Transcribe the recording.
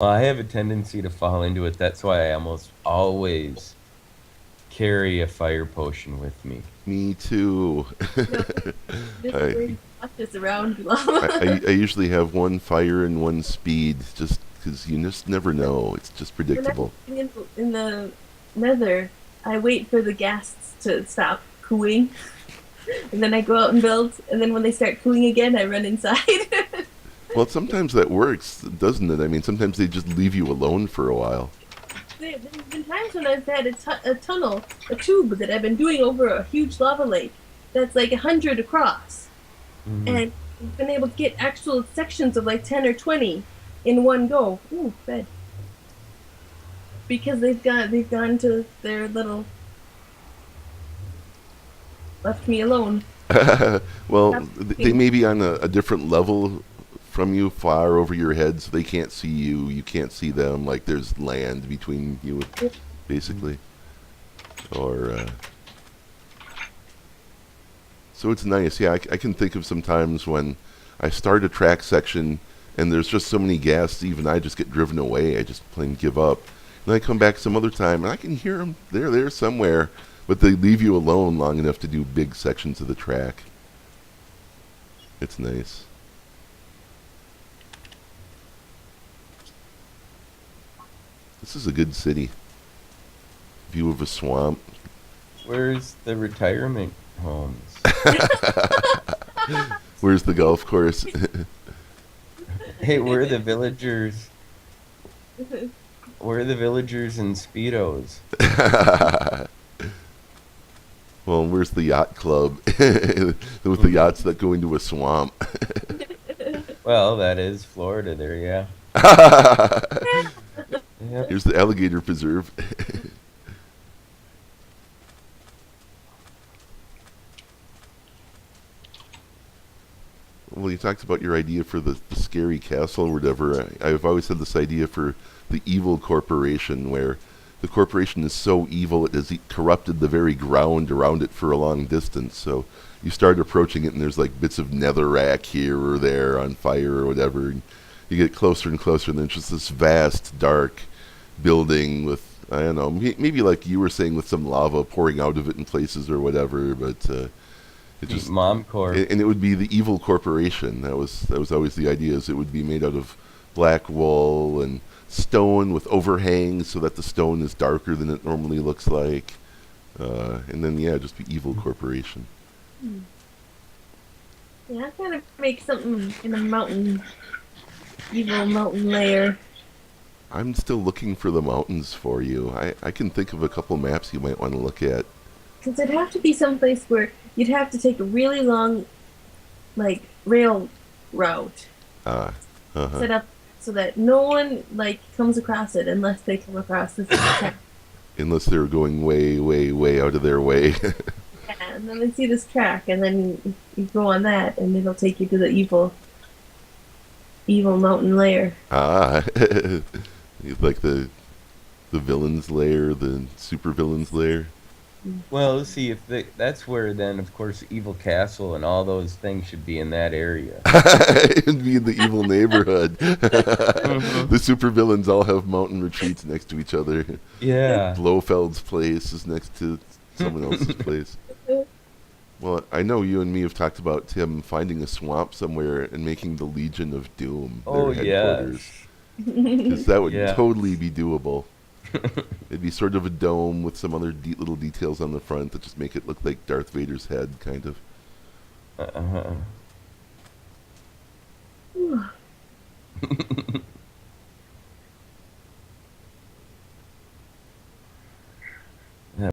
Well, I have a tendency to fall into it. That's why I almost always carry a fire potion with me. Me too. No, just I, bring this around lava. I usually have one fire and one speed, just because you just never know. It's just When I'm predictable. in the nether, I wait for the ghasts to stop cooing, and then I go out and build, and then when they start cooing again, I run inside. Well, sometimes that works, doesn't it? I mean, sometimes they just leave you alone for a while. There's been times when I've had a tunnel, a tube that I've been doing over a huge lava lake that's like 100 across, Hmm. and I've been able to get actual sections of like 10 or 20 in one go. Ooh, bed. Because they've gone to their little left me alone. Well, Stop they cooking. may be on a different level from you, far over your head, so they can't see you. You can't see them. Like there's land between you, basically. Or so it's nice. Yeah, I can think of some times when I start a track section and there's just so many gas, even I just get driven away. I just plain give up. And I come back some other time and I can hear them. They're there somewhere, but they leave you alone long enough to do big sections of the track. It's nice. This is a good city. View of a swamp. Where's the retirement homes? Where's the golf course? Hey, where are the villagers? Where are the villagers in Speedos? Well, where's the yacht club with the yachts that go into a swamp? Well, that is Florida there, yeah. Yep. Here's the alligator preserve. Well, you talked about your idea for the scary castle or whatever. I've always had this idea for the evil corporation, where the corporation is so evil it has corrupted the very ground around it for a long distance. So you start approaching it, and there's like bits of netherrack here or there on fire or whatever. And you get closer and closer, and there's just this vast, dark building with, I don't know, maybe like you were saying, with some lava pouring out of it in places or whatever. But it just Mom Corp. and it would be the evil corporation. That was always the idea. Is it would be made out of black wool and stone with overhangs, so that the stone is darker than it normally looks like. And then yeah, just be evil corporation. Yeah, I kind of make something in a mountain, evil mountain layer. I'm still looking for the mountains for you. I can think of a couple maps you might want to look at. Because it'd have to be someplace where you'd have to take a really long, like, rail route Uh, uh huh. set up so that no one, like, comes across it unless they come across this track. Unless they're going way, way, way out of their way. Yeah, and then they see this track, and then you go on that, and it'll take you to the evil mountain layer. Ah, like the villain's lair, the super villain's lair. Well, see if that's where then, of course, Evil Castle and all those things should be in that area. It'd be in the evil neighborhood. Hmm. The supervillains all have mountain retreats next to each other. Yeah. Blofeld's place is next to someone else's place. Well, I know you and me have talked about Tim finding a swamp somewhere and making the Legion of Doom Oh, their headquarters. yes. Because that would totally Yes. be doable. It'd be sort of a dome with some other little details on the front that just make it look like Darth Vader's head, kind of. Uh-huh.